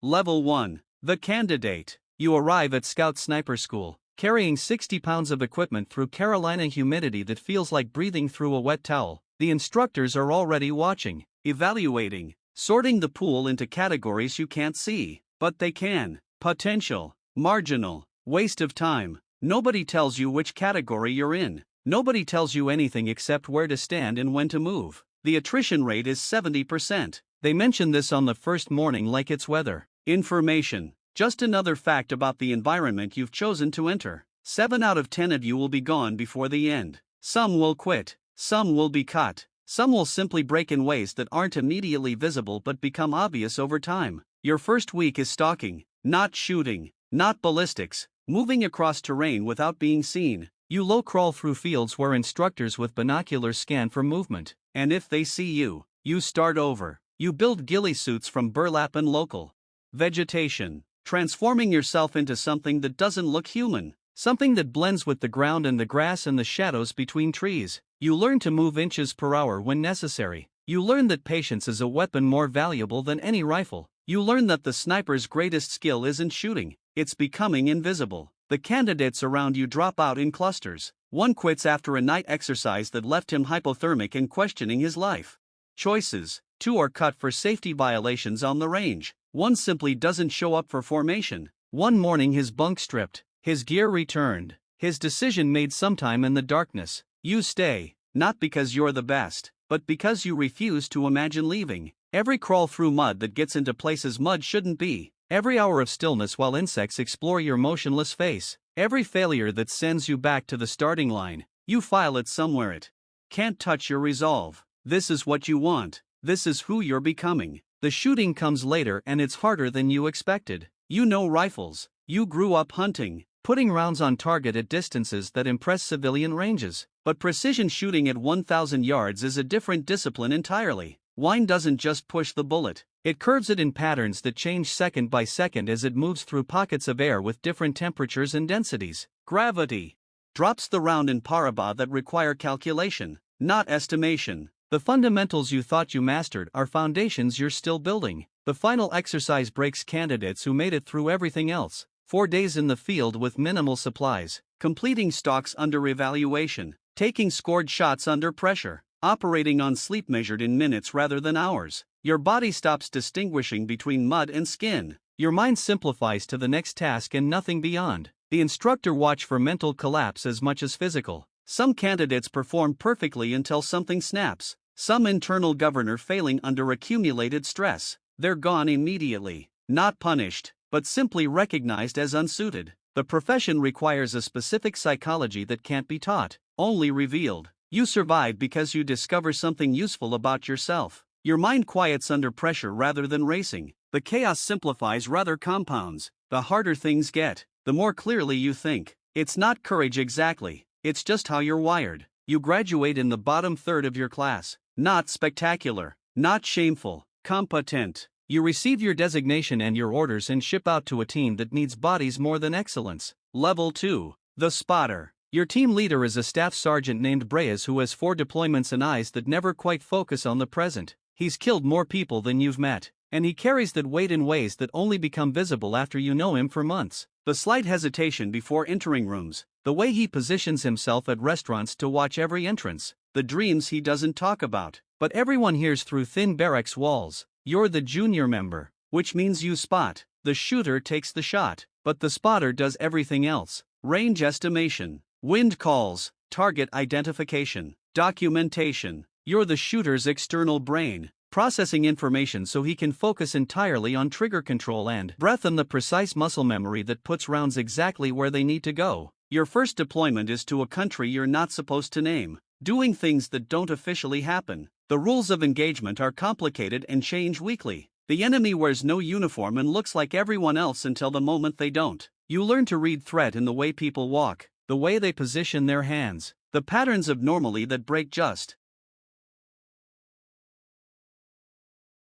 Level 1. The Candidate. You arrive at Scout Sniper School, carrying 60 pounds of equipment through Carolina humidity that feels like breathing through a wet towel. The instructors are already watching, evaluating, sorting the pool into categories you can't see, but they can. Potential, marginal, waste of time. Nobody tells you which category you're in. Nobody tells you anything except where to stand and when to move. The attrition rate is 70%. They mention this on the first morning like it's weather. Information. Just another fact about the environment you've chosen to enter. 7 out of 10 of you will be gone before the end. Some will quit. Some will be cut. Some will simply break in ways that aren't immediately visible but become obvious over time. Your first week is stalking, not shooting, not ballistics, moving across terrain without being seen. You low crawl through fields where instructors with binoculars scan for movement, and if they see you, you start over. You build ghillie suits from burlap and local vegetation, transforming yourself into something that doesn't look human, something that blends with the ground and the grass and the shadows between trees. You learn to move inches per hour when necessary. You learn that patience is a weapon more valuable than any rifle. You learn that the sniper's greatest skill isn't shooting, it's becoming invisible. The candidates around you drop out in clusters. One quits after a night exercise that left him hypothermic and questioning his life. Choices. 2 are cut for safety violations on the range. 1 simply doesn't show up for formation. One morning his bunk stripped, his gear returned, his decision made sometime in the darkness. You stay, not because you're the best, but because you refuse to imagine leaving. Every crawl through mud that gets into places mud shouldn't be. Every hour of stillness while insects explore your motionless face. Every failure that sends you back to the starting line. You file it somewhere. It can't touch your resolve. This is what you want. This is who you're becoming. The shooting comes later and it's harder than you expected. You know rifles. You grew up hunting, putting rounds on target at distances that impress civilian ranges. But precision shooting at 1,000 yards is a different discipline entirely. Wine doesn't just push the bullet. It curves it in patterns that change second by second as it moves through pockets of air with different temperatures and densities. Gravity drops the round in parabah that require calculation, not estimation. The fundamentals you thought you mastered are foundations you're still building. The final exercise breaks candidates who made it through everything else. 4 days in the field with minimal supplies, completing stalks under evaluation, taking scored shots under pressure, operating on sleep measured in minutes rather than hours. Your body stops distinguishing between mud and skin. Your mind simplifies to the next task and nothing beyond. The instructor watch for mental collapse as much as physical. Some candidates perform perfectly until something snaps. Some internal governor failing under accumulated stress. They're gone immediately. Not punished, but simply recognized as unsuited. The profession requires a specific psychology that can't be taught, only revealed. You survive because you discover something useful about yourself. Your mind quiets under pressure rather than racing. The chaos simplifies rather compounds. The harder things get, the more clearly you think. It's not courage exactly. It's just how you're wired. You graduate in the bottom third of your class. Not spectacular, not shameful, competent. You receive your designation and your orders and ship out to a team that needs bodies more than excellence. Level 2. The Spotter. Your team leader is a staff sergeant named Breas who has 4 deployments and eyes that never quite focus on the present. He's killed more people than you've met, and he carries that weight in ways that only become visible after you know him for months. The slight hesitation before entering rooms, the way he positions himself at restaurants to watch every entrance, the dreams he doesn't talk about, but everyone hears through thin barracks walls. You're the junior member, which means you spot. The shooter takes the shot, but the spotter does everything else. Range estimation, wind calls, target identification, documentation. You're the shooter's external brain, processing information so he can focus entirely on trigger control and breath and the precise muscle memory that puts rounds exactly where they need to go. Your first deployment is to a country you're not supposed to name, doing things that don't officially happen. The rules of engagement are complicated and change weekly. The enemy wears no uniform and looks like everyone else until the moment they don't. You learn to read threat in the way people walk, the way they position their hands, the patterns of normalcy that break just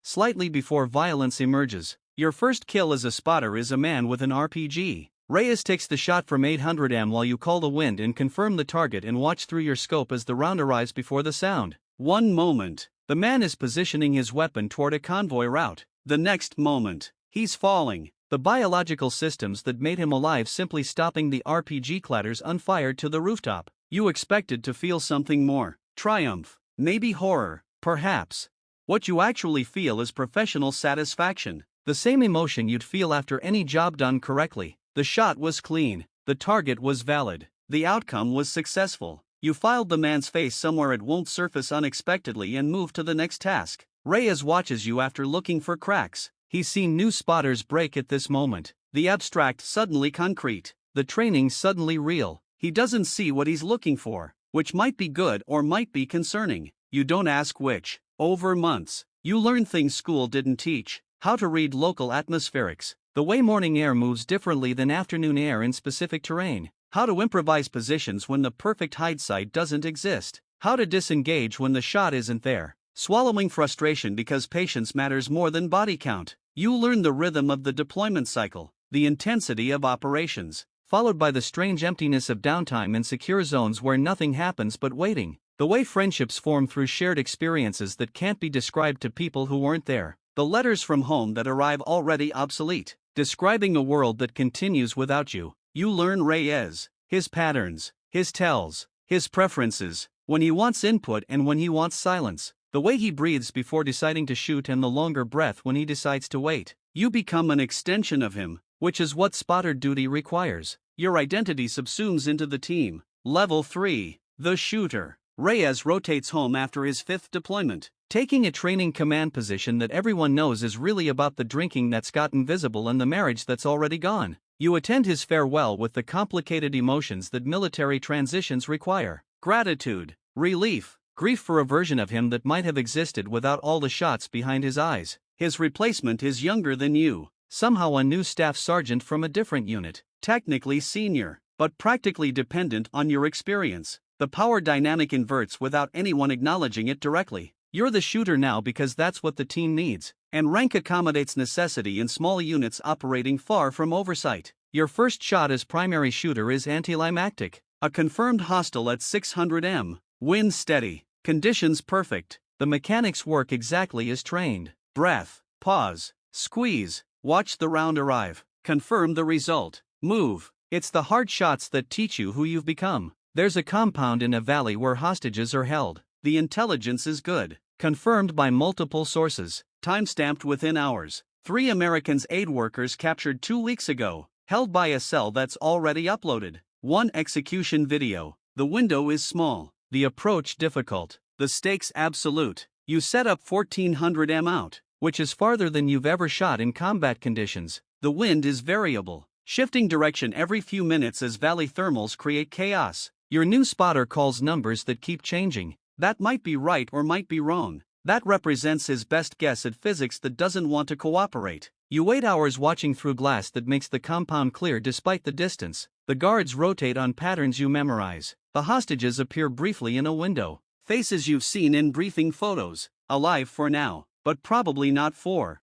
slightly before violence emerges. Your first kill as a spotter is a man with an RPG. Reyes takes the shot from 800 while you call the wind and confirm the target and watch through your scope as the round arrives before the sound. One moment, the man is positioning his weapon toward a convoy route. The next moment, He's falling. The biological systems that made him alive simply stopping the RPG clatters unfired to the rooftop. You expected to feel something more. Triumph. Maybe horror. Perhaps. What you actually feel is professional satisfaction. The same emotion you'd feel after any job done correctly. The shot was clean. The target was valid. The outcome was successful. You filed the man's face somewhere it won't surface unexpectedly and move to the next task. Reyes watches you after looking for cracks. He's seen new spotters break at this moment. The abstract suddenly concrete. The training suddenly real. He doesn't see what he's looking for, which might be good or might be concerning. You don't ask which. Over months, you learn things school didn't teach. How to read local atmospherics. The way morning air moves differently than afternoon air in specific terrain. How to improvise positions when the perfect hide site doesn't exist. How to disengage when the shot isn't there. Swallowing frustration because patience matters more than body count. You learn the rhythm of the deployment cycle, the intensity of operations, followed by the strange emptiness of downtime in secure zones where nothing happens but waiting. The way friendships form through shared experiences that can't be described to people who weren't there. The letters from home that arrive already obsolete, describing a world that continues without you. You learn Reyes, his patterns, his tells, his preferences, when he wants input and when he wants silence. The way he breathes before deciding to shoot and the longer breath when he decides to wait. You become an extension of him, which is what spotter duty requires. Your identity subsumes into the team. Level 3. The Shooter. Reyes rotates home after his 5th deployment, taking a training command position that everyone knows is really about the drinking that's gotten visible and the marriage that's already gone. You attend his farewell with the complicated emotions that military transitions require. Gratitude, relief, grief for a version of him that might have existed without all the shots behind his eyes. His replacement is younger than you, somehow a new staff sergeant from a different unit, technically senior, but practically dependent on your experience. The power dynamic inverts without anyone acknowledging it directly. You're the shooter now because that's what the team needs, and rank accommodates necessity in small units operating far from oversight. Your first shot as primary shooter is anticlimactic. A confirmed hostile at 600 m. Wind steady. Conditions perfect. The mechanics work exactly as trained. Breath. Pause. Squeeze. Watch the round arrive. Confirm the result. Move. It's the hard shots that teach you who you've become. There's a compound in a valley where hostages are held. The intelligence is good. Confirmed by multiple sources. Timestamped within hours. 3 Americans aid workers captured 2 weeks ago. Held by a cell that's already uploaded. 1 execution video. The window is small. The approach difficult. The stakes absolute. You set up 1400 m out, which is farther than you've ever shot in combat conditions. The wind is variable, shifting direction every few minutes as valley thermals create chaos. Your new spotter calls numbers that keep changing. That might be right or might be wrong. That represents his best guess at physics that doesn't want to cooperate. You wait hours watching through glass that makes the compound clear despite the distance. The guards rotate on patterns you memorize. The hostages appear briefly in a window. Faces you've seen in briefing photos. Alive for now, but probably not for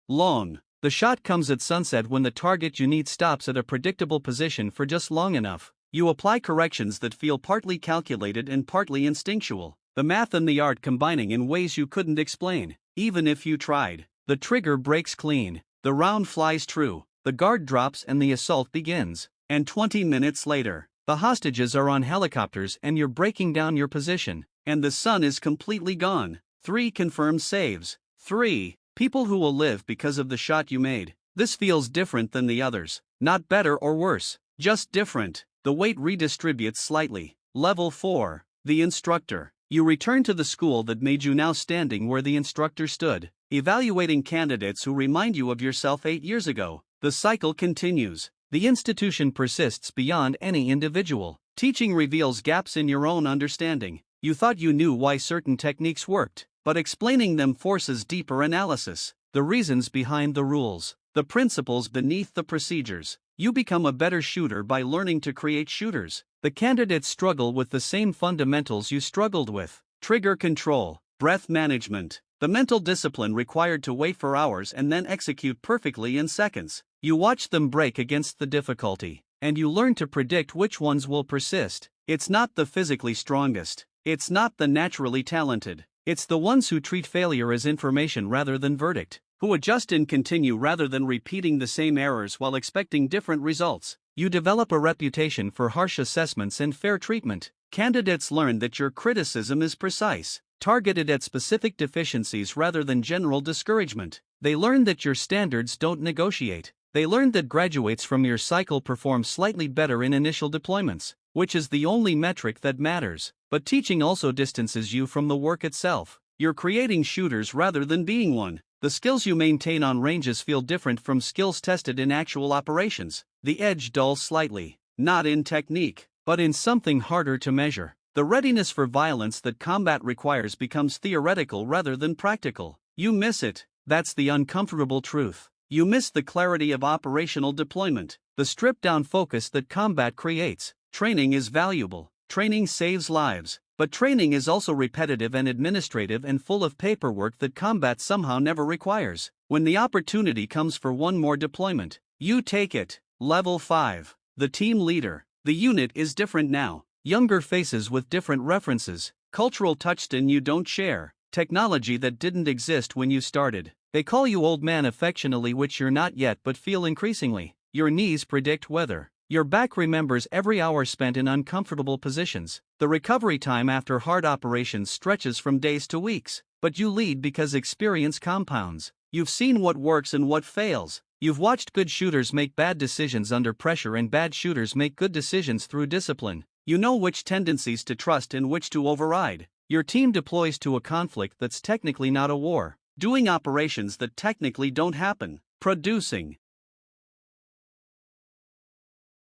long. The shot comes at sunset when the target you need stops at a predictable position for just long enough. You apply corrections that feel partly calculated and partly instinctual. The math and the art combining in ways you couldn't explain, even if you tried. The trigger breaks clean. The round flies true. The guard drops and the assault begins. And 20 minutes later, the hostages are on helicopters and you're breaking down your position. And the sun is completely gone. 3 confirmed saves. 3 people who will live because of the shot you made. This feels different than the others. Not better or worse, just different. The weight redistributes slightly. Level 4. The Instructor. You return to the school that made you, now standing where the instructor stood, evaluating candidates who remind you of yourself 8 years ago. The cycle continues. The institution persists beyond any individual. Teaching reveals gaps in your own understanding. You thought you knew why certain techniques worked, but explaining them forces deeper analysis. The reasons behind the rules, the principles beneath the procedures. You become a better shooter by learning to create shooters. The candidates struggle with the same fundamentals you struggled with. Trigger control, breath management, the mental discipline required to wait for hours and then execute perfectly in seconds. You watch them break against the difficulty, and you learn to predict which ones will persist. It's not the physically strongest. It's not the naturally talented. It's the ones who treat failure as information rather than verdict. who adjust and continue rather than repeating the same errors while expecting different results. You develop a reputation for harsh assessments and fair treatment. Candidates learn that your criticism is precise, targeted at specific deficiencies rather than general discouragement. They learn that your standards don't negotiate. They learn that graduates from your cycle perform slightly better in initial deployments, which is the only metric that matters. But teaching also distances you from the work itself. You're creating shooters rather than being one. The skills you maintain on ranges feel different from skills tested in actual operations. The edge dulls slightly, not in technique, but in something harder to measure. The readiness for violence that combat requires becomes theoretical rather than practical. You miss it, that's the uncomfortable truth. You miss the clarity of operational deployment, the stripped-down focus that combat creates. Training is valuable. Training saves lives. But training is also repetitive and administrative and full of paperwork that combat somehow never requires. When the opportunity comes for one more deployment, you take it. Level 5. The team leader. The unit is different now. Younger faces with different references. Cultural touchstone you don't share. Technology that didn't exist when you started. They call you old man affectionately, which you're not yet but feel increasingly. Your knees predict weather. Your back remembers every hour spent in uncomfortable positions. The recovery time after hard operations stretches from days to weeks. But you lead because experience compounds. You've seen what works and what fails. You've watched good shooters make bad decisions under pressure and bad shooters make good decisions through discipline. You know which tendencies to trust and which to override. Your team deploys to a conflict that's technically not a war, doing operations that technically don't happen, producing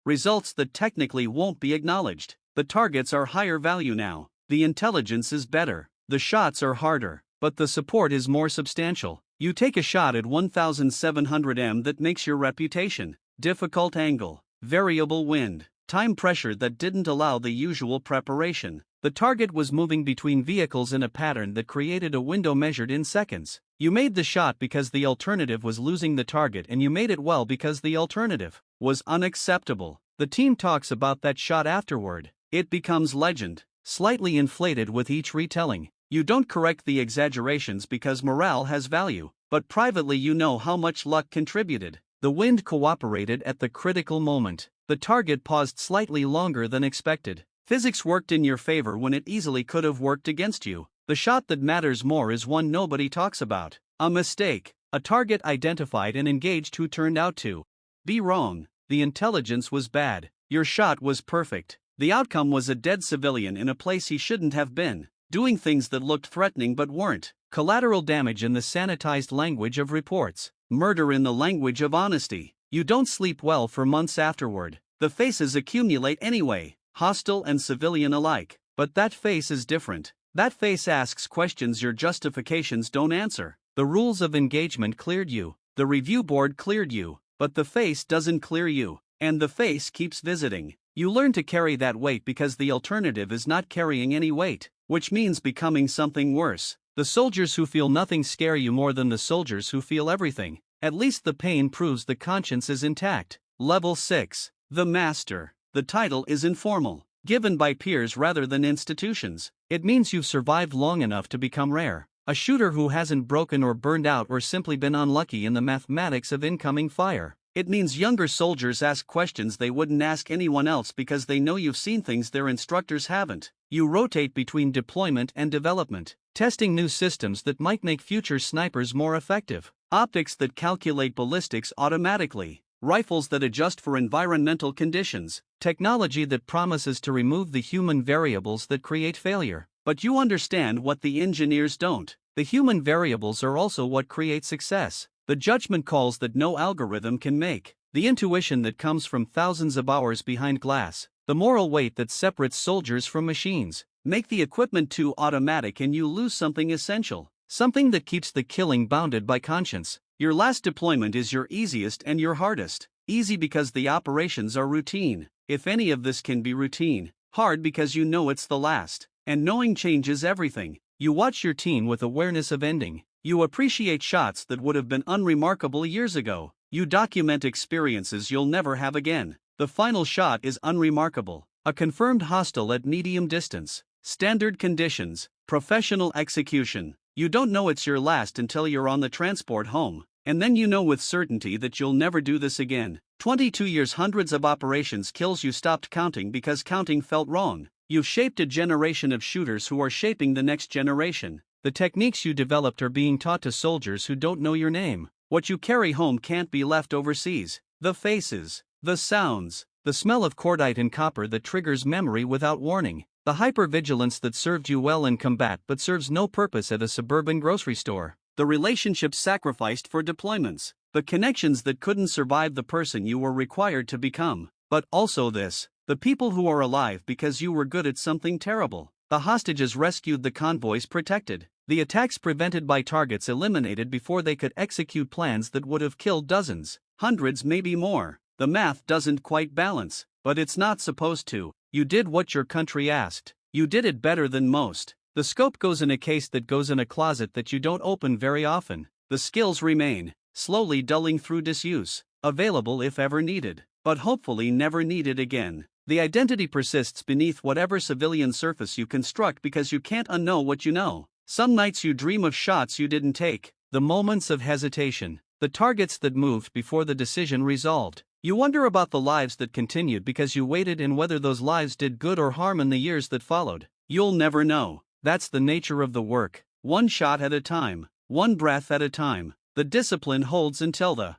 results that technically won't be acknowledged. The targets are higher value now, the intelligence is better, the shots are harder, but the support is more substantial. You take a shot at 1700 that makes your reputation. Difficult angle, variable wind, time pressure that didn't allow the usual preparation. The target was moving between vehicles in a pattern that created a window measured in seconds. You made the shot because the alternative was losing the target, and you made it well because the alternative was unacceptable. The team talks about that shot afterward. It becomes legend, slightly inflated with each retelling. You don't correct the exaggerations because morale has value, but privately you know how much luck contributed. The wind cooperated at the critical moment. The target paused slightly longer than expected. Physics worked in your favor when it easily could have worked against you. The shot that matters more is one nobody talks about. A mistake. A target identified and engaged who turned out to be wrong. The intelligence was bad. Your shot was perfect. The outcome was a dead civilian in a place he shouldn't have been, doing things that looked threatening but weren't. Collateral damage in the sanitized language of reports. Murder in the language of honesty. You don't sleep well for months afterward. The faces accumulate anyway, hostile and civilian alike. But that face is different. That face asks questions your justifications don't answer. The rules of engagement cleared you. The review board cleared you. But the face doesn't clear you. And the face keeps visiting. You learn to carry that weight because the alternative is not carrying any weight, which means becoming something worse. The soldiers who feel nothing scare you more than the soldiers who feel everything. At least the pain proves the conscience is intact. Level 6. The Master. The title is informal, given by peers rather than institutions. It means you've survived long enough to become rare. A shooter who hasn't broken or burned out or simply been unlucky in the mathematics of incoming fire. It means younger soldiers ask questions they wouldn't ask anyone else because they know you've seen things their instructors haven't. You rotate between deployment and development, testing new systems that might make future snipers more effective. Optics that calculate ballistics automatically. Rifles that adjust for environmental conditions. Technology that promises to remove the human variables that create failure. But you understand what the engineers don't. The human variables are also what create success. The judgment calls that no algorithm can make. The intuition that comes from thousands of hours behind glass. The moral weight that separates soldiers from machines. Make the equipment too automatic and you lose something essential. Something that keeps the killing bounded by conscience. Your last deployment is your easiest and your hardest. Easy because the operations are routine. If any of this can be routine. Hard because you know it's the last. And knowing changes everything. You watch your team with awareness of ending. You appreciate shots that would have been unremarkable years ago. You document experiences you'll never have again. The final shot is unremarkable. A confirmed hostile at medium distance. Standard conditions. Professional execution. You don't know it's your last until you're on the transport home, and then you know with certainty that you'll never do this again. 22 years, hundreds of operations kills. You stopped counting because counting felt wrong. You've shaped a generation of shooters who are shaping the next generation. The techniques you developed are being taught to soldiers who don't know your name. What you carry home can't be left overseas. The faces, the sounds, the smell of cordite and copper that triggers memory without warning. The hypervigilance that served you well in combat but serves no purpose at a suburban grocery store. The relationships sacrificed for deployments. The connections that couldn't survive the person you were required to become. But also this, the people who are alive because you were good at something terrible. The hostages rescued, the convoys protected. The attacks prevented by targets eliminated before they could execute plans that would have killed dozens, hundreds, maybe more. The math doesn't quite balance, but it's not supposed to. You did what your country asked. You did it better than most. The scope goes in a case that goes in a closet that you don't open very often. The skills remain, slowly dulling through disuse, available if ever needed, but hopefully never needed again. The identity persists beneath whatever civilian surface you construct because you can't unknow what you know. Some nights you dream of shots you didn't take, the moments of hesitation, the targets that moved before the decision resolved. You wonder about the lives that continued because you waited and whether those lives did good or harm in the years that followed. You'll never know. That's the nature of the work. One shot at a time, one breath at a time. The discipline holds until the